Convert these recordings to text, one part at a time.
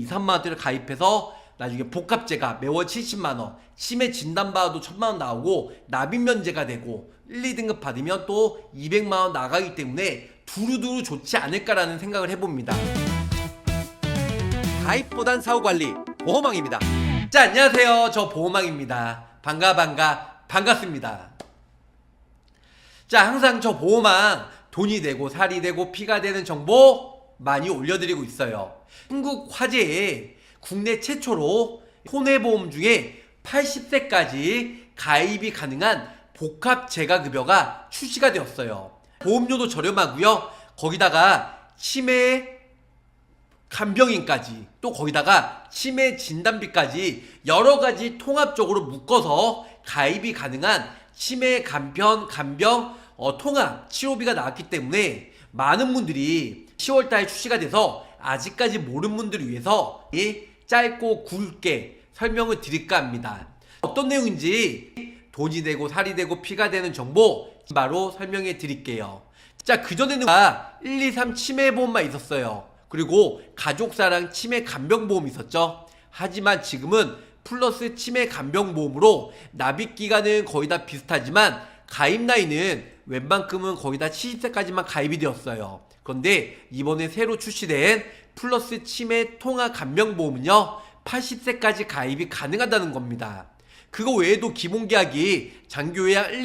2, 3만 원대를 가입해서 나중에 복합제가 매월 70만 원, 치매 진단받아도 1000만 원 나오고 납입 면제가 되고 1, 2등급 받으면 또 200만 원 나가기 때문에 두루두루 좋지 않을까라는 생각을 해봅니다. 가입보단 사후관리 보호망입니다. 자, 안녕하세요. 저 보호망입니다. 반갑습니다. 자, 항상 저 보호망 돈이 되고 살이 되고 피가 되는 정보 많이 올려드리고 있어요. 한국 화재에 국내 최초로 손해보험 중에 80세까지 가입이 가능한 복합재가급여가 출시가 되었어요. 보험료도 저렴하고요. 거기다가 치매 간병인까지, 또 거기다가 치매 진단비까지 여러가지 통합적으로 묶어서 가입이 가능한 치매 간병 통합 치료비가 나왔기 때문에 많은 분들이 10월달에 출시가 돼서 아직까지 모르는 분들을 위해서 짧고 굵게 설명을 드릴까 합니다. 어떤 내용인지 돈이 되고 살이 되고 피가 되는 정보 바로 설명해 드릴게요. 자, 그전에는 1, 2, 3 치매보험만 있었어요. 그리고 가족사랑 치매 간병보험이 있었죠. 하지만 지금은 플러스 치매 간병보험으로 납입기간은 거의 다 비슷하지만 가입 나이는 웬만큼은 거의 다 70세까지만 가입이 되었어요. 그런데 이번에 새로 출시된 플러스 치매 통합 간병보험은요 80세까지 가입이 가능하다는 겁니다. 그거 외에도 기본계약이 장기요양 1,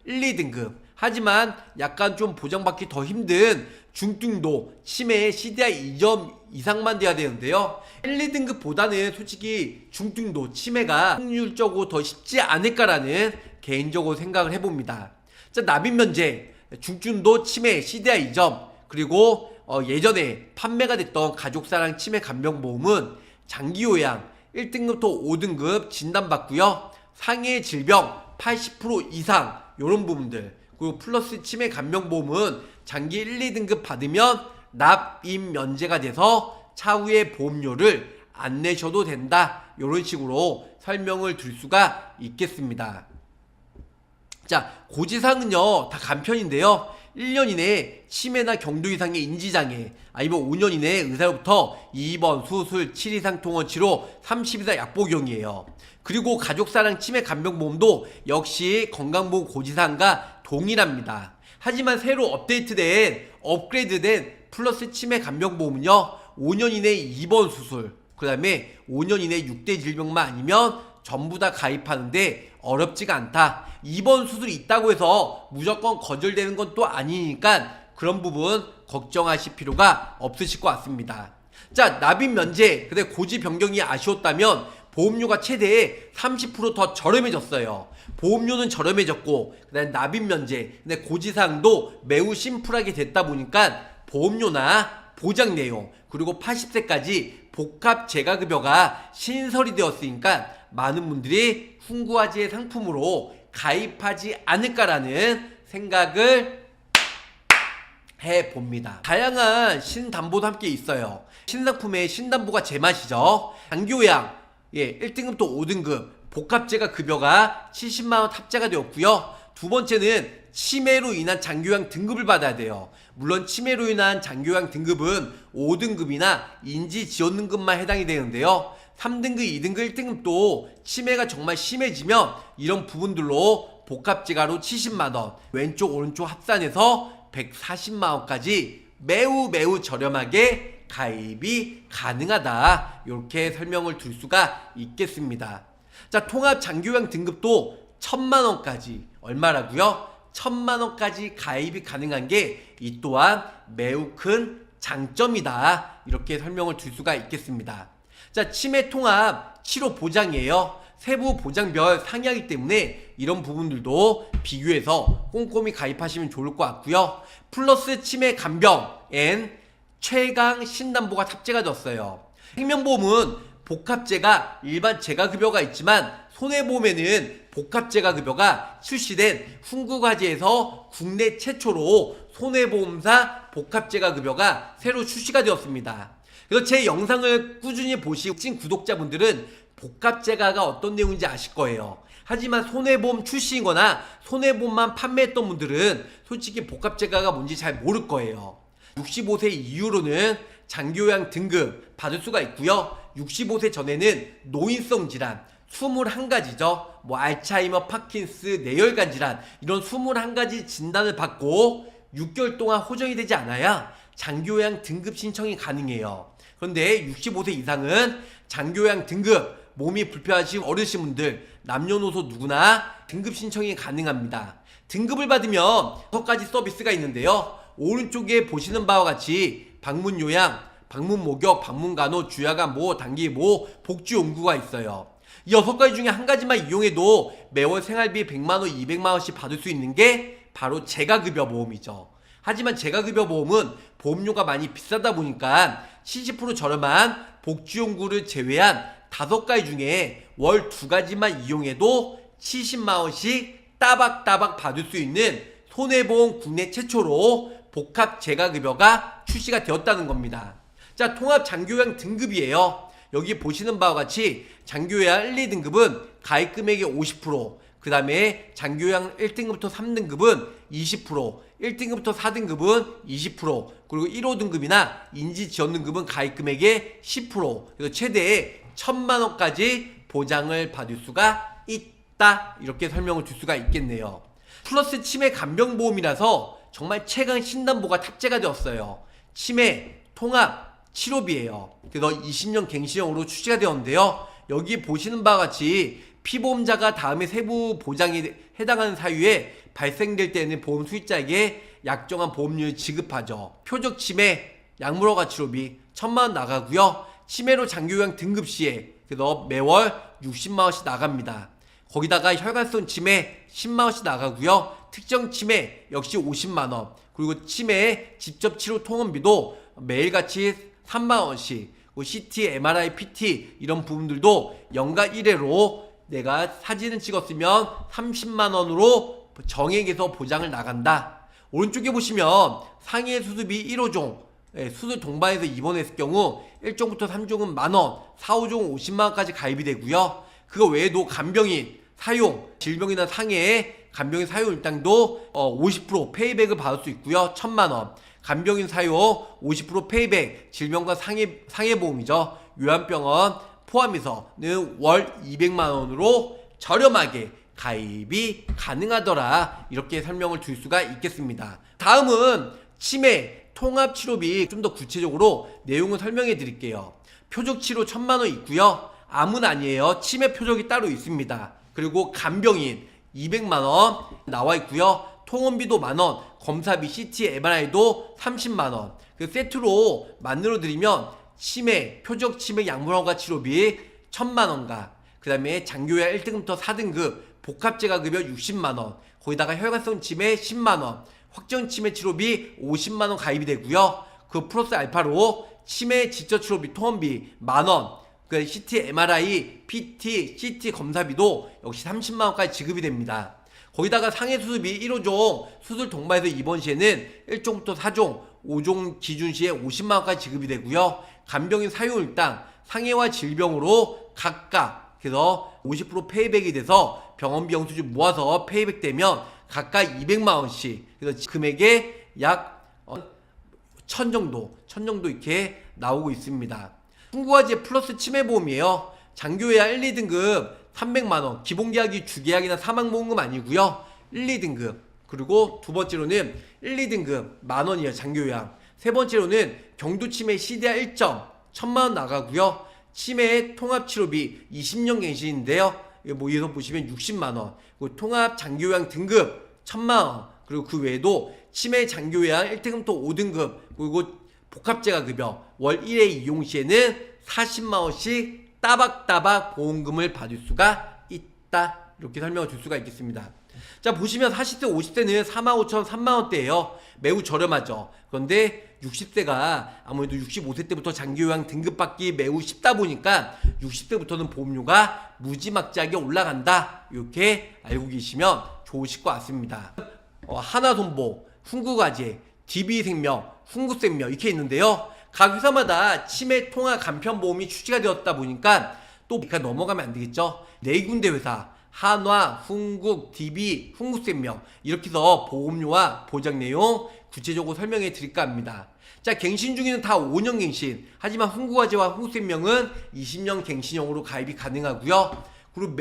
2등급 하지만 약간 좀 보장받기 더 힘든 중등도 치매의 CDI 2점 이상만 돼야 되는데요, 1, 2등급보다는 솔직히 중등도 치매가 확률적으로 더 쉽지 않을까라는 개인적으로 생각을 해봅니다. 자, 납입면제 중증도 치매 CDI 2점 그리고 예전에 판매가 됐던 가족사랑 치매 간병보험은 장기요양 1등급부터 5등급 진단받고요, 상해 질병 80% 이상 요런 부분들, 그리고 플러스 치매 간병보험은 장기 1, 2등급 받으면 납입 면제가 돼서 차후에 보험료를 안 내셔도 된다, 요런 식으로 설명을 드릴 수가 있겠습니다. 자, 고지사항은요 다 간편인데요, 1년 이내에 치매나 경도 이상의 인지장애, 아니면 5년 이내에 의사로부터 2번 수술 7 이상 통원 치료 30 이상 약 복용이에요. 그리고 가족사랑 치매 간병보험도 역시 건강보험 고지사항과 동일합니다. 하지만 새로 업그레이드된 플러스 치매 간병보험은요 5년 이내에 2번 수술, 그 다음에 5년 이내에 6대 질병만 아니면 전부 다 가입하는데 어렵지가 않다. 2번 수술이 있다고 해서 무조건 거절되는 건 또 아니니까 그런 부분 걱정하실 필요가 없으실 것 같습니다. 자, 납입 면제, 근데 고지 변경이 아쉬웠다면 보험료가 최대 30% 더 저렴해졌어요. 보험료는 저렴해졌고 그다음에 납입 면제, 근데 고지사항도 매우 심플하게 됐다 보니까 보험료나 보장 내용 그리고 80세까지 복합 재가급여가 신설이 되었으니까 많은 분들이 훈구화재 상품으로 가입하지 않을까라는 생각을 해봅니다. 다양한 신담보도 함께 있어요. 신상품의 신담보가 제맛이죠. 장기요양 1등급 또 5등급 복합재가 급여가 70만원 탑재가 되었고요. 두 번째는 치매로 인한 장기요양 등급을 받아야 돼요. 물론 치매로 인한 장기요양 등급은 5등급이나 인지지원 등급만 해당이 되는데요, 3등급, 2등급, 1등급도 치매가 정말 심해지면 이런 부분들로 복합재가로 70만원, 왼쪽 오른쪽 합산해서 140만원까지 매우 저렴하게 가입이 가능하다, 이렇게 설명을 드릴 수가 있겠습니다. 자, 통합 장기요양 등급도 1000만원까지, 얼마라고요? 1000만원까지 가입이 가능한 게 이 또한 매우 큰 장점이다, 이렇게 설명을 드릴 수가 있겠습니다. 자, 치매 통합 치료 보장이에요. 세부 보장별 상이하기 때문에 이런 부분들도 비교해서 꼼꼼히 가입하시면 좋을 것 같고요. 플러스 치매 간병엔 최강 신담보가 탑재가 되었어요. 생명보험은 복합재가 일반 재가급여가 있지만 손해보험에는 복합재가급여가 출시된 훈구화재에서 국내 최초로 손해보험사 복합재가급여가 새로 출시가 되었습니다. 그래서 제 영상을 꾸준히 보신 구독자분들은 복합재가가 어떤 내용인지 아실 거예요. 하지만 손해보험 출시이거나 손해보험만 판매했던 분들은 솔직히 복합재가가 뭔지 잘 모를 거예요. 65세 이후로는 장기요양 등급 받을 수가 있고요. 65세 전에는 노인성 질환 21가지죠. 뭐 알츠하이머, 파킨스, 뇌혈관 질환 이런 21가지 진단을 받고 6개월 동안 호전이 되지 않아야 장기요양 등급 신청이 가능해요. 그런데 65세 이상은 장기요양 등급 몸이 불편하신 어르신분들 남녀노소 누구나 등급 신청이 가능합니다. 등급을 받으면 6가지 서비스가 있는데요. 오른쪽에 보시는 바와 같이 방문 요양, 방문 목욕, 방문 간호, 주야간 모, 단기 모, 복지 연구가 있어요. 이 6가지 중에 한 가지만 이용해도 매월 생활비 100만원, 200만원씩 받을 수 있는 게 바로 재가급여 보험이죠. 하지만 재가급여 보험은 보험료가 많이 비싸다 보니까 70% 저렴한 복지 연구를 제외한 5가지 중에 월 2가지만 이용해도 70만원씩 따박따박 받을 수 있는 손해보험 국내 최초로 복합 재가급여가 출시가 되었다는 겁니다. 자, 통합 장기요양 등급이에요. 여기 보시는 바와 같이 장기요양 1, 2등급은 가입 금액의 50%, 그 다음에 장기요양 1등급부터 3등급은 20%, 1등급부터 4등급은 20%, 그리고 1, 5등급이나 인지지원등급은 가입 금액의 10%, 그래서 최대 1000만원까지 보장을 받을 수가 있다. 이렇게 설명을 줄 수가 있겠네요. 플러스 치매 간병보험이라서 정말 최강 신단보가 탑재가 되었어요. 치매 통합 치료비예요. 그래서 20년 갱신형으로 출시가 되었는데요. 여기 보시는 바와 같이 피보험자가 다음에 세부 보장에 해당하는 사유에 발생될 때는 보험 수익자에게 약정한 보험료를 지급하죠. 표적 치매 약물허가 치료비 1000만원 나가고요. 치매로 장기요양 등급 시에 그래서 매월 60만원씩 나갑니다. 거기다가 혈관성 치매 10만원씩 나가고요. 특정 치매 역시 50만원, 그리고 치매 직접 치료 통원비도 매일같이 3만원씩, CT, MRI, PT 이런 부분들도 연간 1회로 내가 사진을 찍었으면 30만원으로 정액에서 보장을 나간다. 오른쪽에 보시면 상해 수술비 1호종 수술 동반해서 입원했을 경우 1종부터 3종은 만원, 4, 5종은 50만원까지 가입이 되고요. 그거 외에도 간병인 사용, 질병이나 상해에 간병인 사용 일당도 50% 페이백을 받을 수 있고요. 1000만원. 간병인 사용 50% 페이백, 질병과 상해보험이죠. 요양병원 포함해서는 월 200만원으로 저렴하게 가입이 가능하더라. 이렇게 설명을 줄 수가 있겠습니다. 다음은 치매 통합치료비 좀 더 구체적으로 내용을 설명해 드릴게요. 표적치료 1000만원 있고요. 암은 아니에요. 치매 표적이 따로 있습니다. 그리고 간병인 200만원 나와 있고요. 통원비도 만원, 검사비 CT, MRI도 30만원. 그 세트로 만들어 드리면 치매, 표적 치매 약물허가 치료비 1000만원과 그 다음에 장기요양 1등급부터 4등급 복합재가급여 60만원, 거기다가 혈관성 치매 10만원, 확정 치매 치료비 50만원 가입이 되고요. 그 플러스 알파로 치매 직접 치료비 통원비 만원, 그 CT, MRI, PT, CT 검사비도 역시 30만원까지 지급이 됩니다. 거기다가 상해 수술비 1호종 수술 동반해서 입원 시에는 1종부터 4종, 5종 기준 시에 50만원까지 지급이 되고요. 간병인 사유일당 상해와 질병으로 각각 그래서 50% 페이백이 돼서 병원비 영수증 모아서 페이백 되면 각각 200만원씩, 그래서 금액에 약 1000 정도 이렇게 나오고 있습니다. 풍부화재 플러스 치매보험이에요. 장기요양 1, 2등급 300만원, 기본계약이 주계약이나 사망보험금 아니고요. 1, 2등급, 그리고 두 번째로는 1, 2등급 만원이에요. 장기요양. 세 번째로는 경도치매 CDR 1점 1000만원 나가고요. 치매 통합치료비 20년 갱신인데요. 뭐 여기서 보시면 60만원, 그리고 통합 장기요양 등급 1000만원, 그리고 그 외에도 치매 장기요양 1등급부터 5등급, 그리고 복합재가급여 월 1회 이용 시에는 40만원씩 따박따박 보험금을 받을 수가 있다. 이렇게 설명을 줄 수가 있겠습니다. 자, 보시면 40세, 50세는 45,000원, 3만원대예요. 매우 저렴하죠. 그런데 60세가 아무래도 65세 때부터 장기요양 등급받기 매우 쉽다 보니까 60세부터는 보험료가 무지막지하게 올라간다. 이렇게 알고 계시면 좋으실 것 같습니다. 하나손보, 훈구가제, DB생명, 훈구생명 이렇게 있는데요. 각 회사마다 치매 통합 간편보험이 출시가 되었다 보니까 또 넘어가면 안 되겠죠. 네 군데 회사 한화, 훈국, DB, 훈국생명 이렇게 해서 보험료와 보장 내용 구체적으로 설명해 드릴까 합니다. 자, 갱신 중에는 다 5년 갱신. 하지만 흥국화재와 흥국생명은 20년 갱신형으로 가입이 가능하고요. 그리고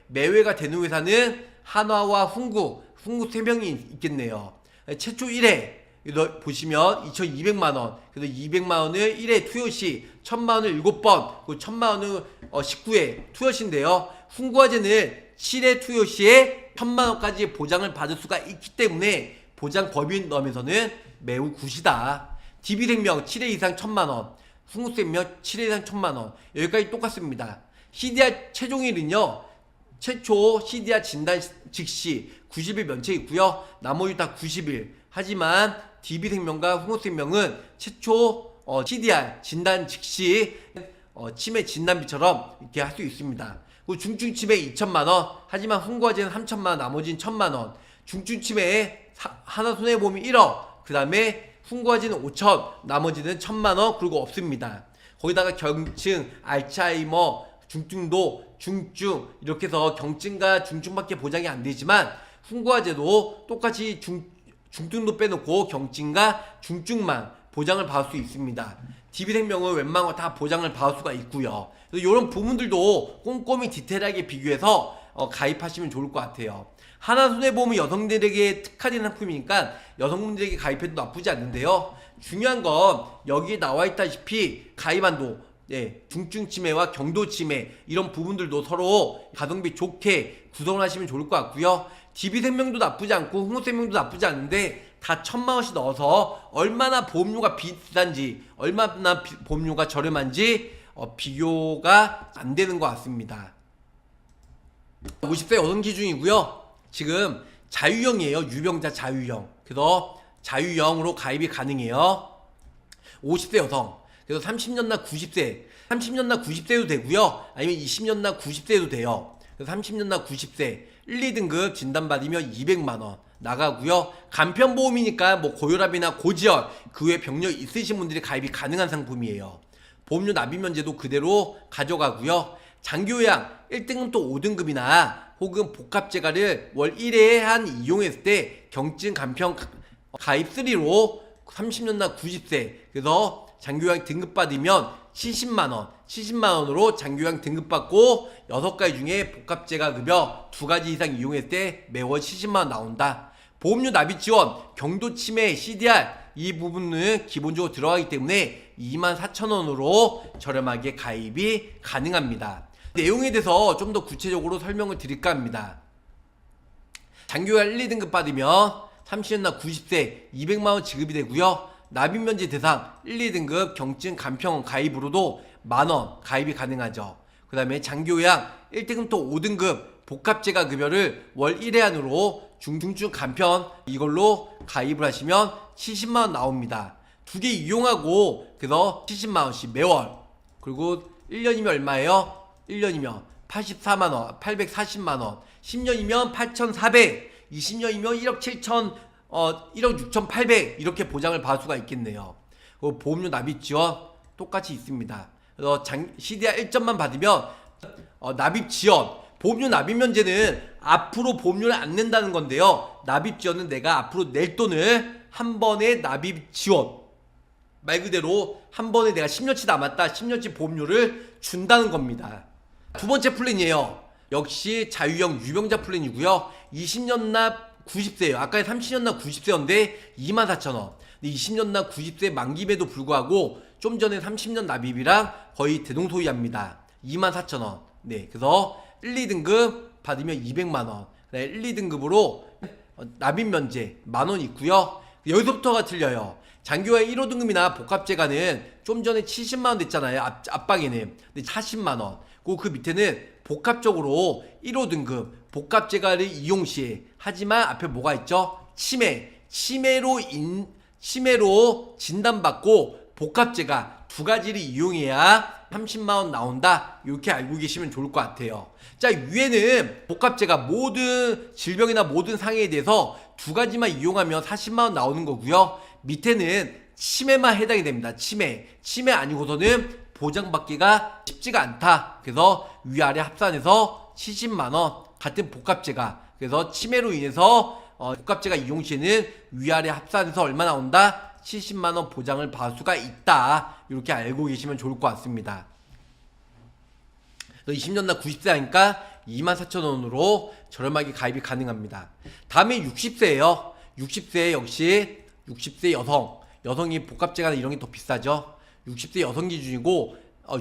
매회가 되는 회사는 한화와 흥국생명이 있겠네요. 최초 1회 보시면 2,200만원, 그래서 200만원을 1회 투여시, 1,000만원을 7번, 그리고 1,000만원을 19회 투여시인데요. 흥국화재는 7회 투여시에 1,000만원까지 보장을 받을 수가 있기 때문에 보장 범위 내에서는 매우 굿이다. DB생명 7회 이상 1,000만원, 흥국생명 7회 이상 1,000만원, 여기까지 똑같습니다. CDR 최종일은요, 최초 CDR 진단 즉시 90일 면책 있고요. 나머지 다 90일. 하지만 DB생명과 흥국생명은 최초 CDR 진단 즉시 치매 진단비처럼 이렇게 할 수 있습니다. 그리고 중증 치매 2,000만원, 하지만 흥국화재는 3,000만원, 나머지는 1,000만원. 중증 치매에 하나손해보험이 1억, 그 다음에 흥국화재는 5천, 나머지는 1,000만원, 그리고 없습니다. 거기다가 경증, 알츠하이머, 중증도, 중증 이렇게 해서 경증과 중증밖에 보장이 안 되지만 흥국화재도 똑같이 중증도 빼놓고 경증과 중증만 보장을 받을 수 있습니다. DB생명은 웬만한 거 다 보장을 받을 수가 있고요. 이런 부분들도 꼼꼼히 디테일하게 비교해서 가입하시면 좋을 것 같아요. 하나손해보험은 여성들에게 특화된 상품이니까 여성분들에게 가입해도 나쁘지 않는데요. 중요한 건 여기에 나와 있다시피 가입한도, 중증 치매와 경도 치매 이런 부분들도 서로 가성비 좋게 구성을 하시면 좋을 것 같고요. DB생명도 나쁘지 않고 흥국생명도 나쁘지 않은데 다 1,000만원씩 넣어서 얼마나 보험료가 비싼지, 얼마나 보험료가 저렴한지 비교가 안 되는 것 같습니다. 50세 여성 기준이고요. 지금 자유형이에요. 유병자 자유형. 그래서 자유형으로 가입이 가능해요. 50세 여성. 그래서 30년나 90세, 30년나 90세도 되고요. 아니면 20년나 90세도 돼요. 그래서 30년나 90세 1, 2등급 진단받으면 200만원 나가고요. 간편보험이니까 뭐 고혈압이나 고지혈 그 외 병력 있으신 분들이 가입이 가능한 상품이에요. 보험료 납입면제도 그대로 가져가고요. 장기요양 1등급 또 5등급이나 혹은 복합재가를 월 1회에 한 이용했을 때 경증 간편 가입 3로 30년나 90세, 그래서 장기요양 등급받으면 70만원으로 장기요양 등급받고 6가지 중에 복합재가 급여 2가지 이상 이용했을 때 매월 70만원 나온다. 보험료 납입 지원, 경도 치매, CDR 이 부분은 기본적으로 들어가기 때문에 24,000원으로 저렴하게 가입이 가능합니다. 내용에 대해서 좀 더 구체적으로 설명을 드릴까 합니다. 장기요양 1, 2등급 받으면 30년나 90세 200만원 지급이 되고요. 납입면제 대상 1, 2등급 경증 간편 가입으로도 만원 가입이 가능하죠. 그 다음에 장기요양 1등급 또 5등급 복합재가 급여를 월 1회 한으로 중증 간편 이걸로 가입을 하시면 70만원 나옵니다. 두 개 이용하고 그래서 70만원씩 매월. 그리고 1년이면 얼마예요? 1년이면 84만원, 840만원, 10년이면 8,400, 20년이면 1억 7천, 1억 6,800 이렇게 보장을 받을 수가 있겠네요. 보험료 납입 지원 똑같이 있습니다. 그래서 CDR 1점만 받으면 납입 지원, 보험료 납입 면제는 앞으로 보험료를 안 낸다는 건데요. 납입 지원은 내가 앞으로 낼 돈을 한 번에 납입 지원, 말 그대로 한 번에 내가 10년치 남았다, 10년치 보험료를 준다는 겁니다. 두 번째 플랜이에요. 역시 자유형 유병자 플랜이고요. 20년나 90세예요. 아까 30년나 90세였는데 24,000원. 20년나 90세 만기임에도 불구하고 좀 전에 30년 납입이랑 거의 대동소이합니다. 24,000원. 네, 그래서 1, 2등급 받으면 200만원. 1, 2등급으로 납입 면제 만원 있고요. 여기서부터가 틀려요. 장기요양 1호등급이나 복합재가는 좀 전에 70만원 됐잖아요. 앞방에는. 근데 40만원. 그 밑에는 복합적으로 1호등급 복합재가를 이용시에, 하지만 앞에 뭐가 있죠? 치매로 진단받고 복합재가 두 가지를 이용해야 30만원 나온다. 이렇게 알고 계시면 좋을 것 같아요. 자, 위에는 복합재가 모든 질병이나 모든 상해에 대해서 두 가지만 이용하면 40만원 나오는 거고요. 밑에는 치매만 해당이 됩니다. 치매 아니고서는 보장받기가 쉽지가 않다. 그래서 위아래 합산해서 70만원 같은 복합재가, 그래서 치매로 인해서 복합재가 이용 시에는 위아래 합산해서 얼마 나온다? 70만원 보장을 받을 수가 있다. 이렇게 알고 계시면 좋을 것 같습니다. 20년 나 90세 하니까 24,000원으로 저렴하게 가입이 가능합니다. 다음에 60세예요. 60세 역시 60세 여성이 복합제가 이런 게 더 비싸죠. 60세 여성 기준이고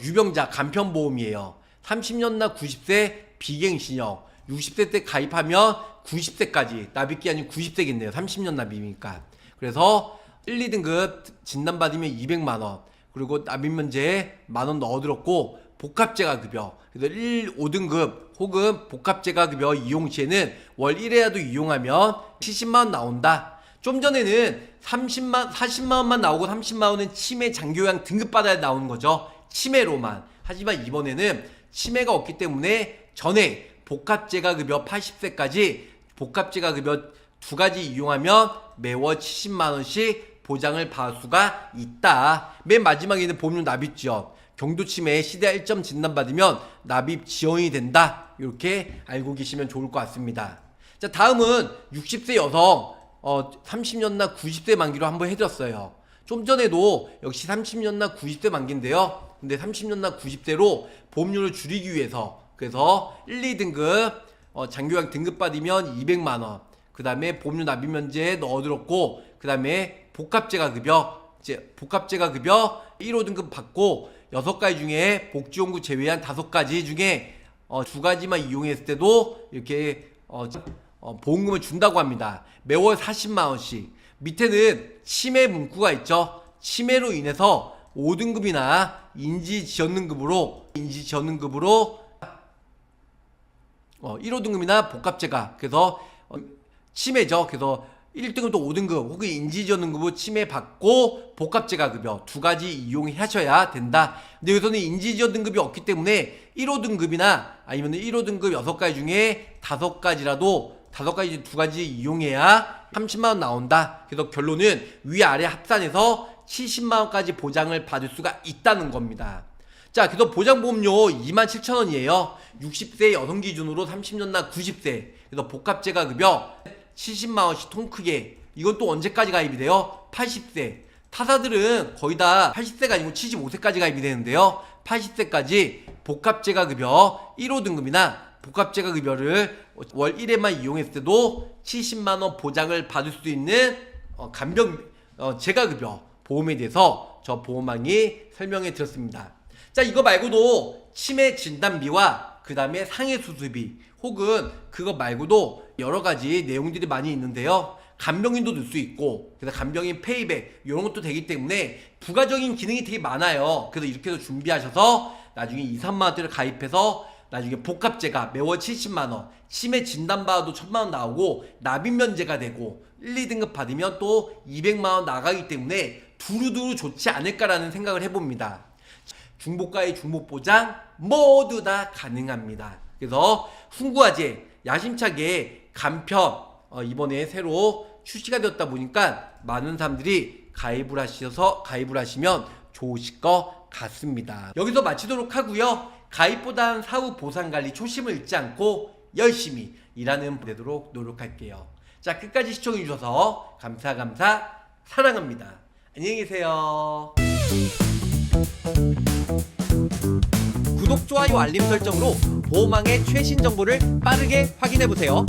유병자 간편보험이에요. 30년 나 90세 비갱신형 60세 때 가입하면 90세까지 납입기한이 90세겠네요. 30년 납입이니까. 그래서 1, 2등급 진단받으면 200만원 그리고 납입면제 만원 넣어들었고 복합제가 급여 그래서 1, 5등급 혹은 복합제가 급여 이용 시에는 월 1회라도 이용하면 70만원 나온다. 좀 전에는 40만원만 나오고 30만원은 치매 장기요양 등급받아야 나오는 거죠. 치매로만. 하지만 이번에는 치매가 없기 때문에 전에 복합제가 급여 80세까지 복합제가 급여 두 가지 이용하면 매월 70만원씩 보장을 받을 수가 있다. 맨 마지막에는 보험료 납입 지원. 경도치매 시대화 1점 진단받으면 납입 지원이 된다. 이렇게 알고 계시면 좋을 것 같습니다. 자, 다음은 60세 여성 30년 나 90세 만기로 한번 해드렸어요. 좀 전에도 역시 30년 나 90세 만기인데요. 근데 30년 나 90세로 보험료를 줄이기 위해서 그래서 1, 2등급 장기요양 등급 받으면 200만원 그 다음에 보험료 납입 면제 넣어들었고 그 다음에 복합제가 급여 1호 등급 받고 6가지 중에 복지용구 제외한 5가지 중에 2가지만 이용했을 때도 이렇게 보험금을 준다고 합니다. 매월 40만원씩. 밑에는 치매 문구가 있죠. 치매로 인해서 5등급이나 인지지원등급으로 1호 등급이나 복합제가 그래서 치매죠. 그래서 1등급도 5등급 혹은 인지지원등급으로 치매 받고 복합제가 급여 2가지 이용하셔야 된다. 근데 여기서는 인지지원등급이 없기 때문에 1호 등급이나 아니면 1호 등급 6가지 중에 5가지라도 2가지 이용해야 30만원 나온다. 그래서 결론은 위아래 합산해서 70만원까지 보장을 받을 수가 있다는 겁니다. 자, 그래서 보장보험료 27,000원이에요 60세 여성 기준으로 30년 나 90세 그래서 복합제가 급여 70만원씩 통 크게. 이건 또 언제까지 가입이 돼요? 80세. 타사들은 거의 다 80세가 아니고 75세까지 가입이 되는데요. 80세까지 복합제가 급여 1호 등급이나 복합제가 급여를 월 1회만 이용했을 때도 70만원 보장을 받을 수 있는 제가 급여 보험에 대해서 저 보험왕이 설명해 드렸습니다. 자, 이거 말고도 치매 진단비와 그 다음에 상해 수술비 혹은 그거 말고도 여러가지 내용들이 많이 있는데요. 간병인도 넣을 수 있고 그래서 간병인 페이백 이런 것도 되기 때문에 부가적인 기능이 되게 많아요. 그래서 이렇게 해서 준비하셔서 나중에 2, 3만원대를 가입해서 나중에 복합제가 매월 70만원 치매 진단받아도 1000만원 나오고 납입면제가 되고 1, 2등급 받으면 또 200만원 나가기 때문에 두루두루 좋지 않을까라는 생각을 해봅니다. 중복가의 중복보장 모두 다 가능합니다. 그래서 훈구화제 야심차게 간편 이번에 새로 출시가 되었다 보니까 많은 사람들이 가입을 하시면 좋으실 것 같습니다. 여기서 마치도록 하고요. 가입보단 사후 보상관리 초심을 잃지 않고 열심히 일하는 되도록 노력할게요. 자, 끝까지 시청해주셔서 감사 사랑합니다. 안녕히 계세요. 구독, 좋아요, 알림 설정으로 보험왕의 최신 정보를 빠르게 확인해보세요.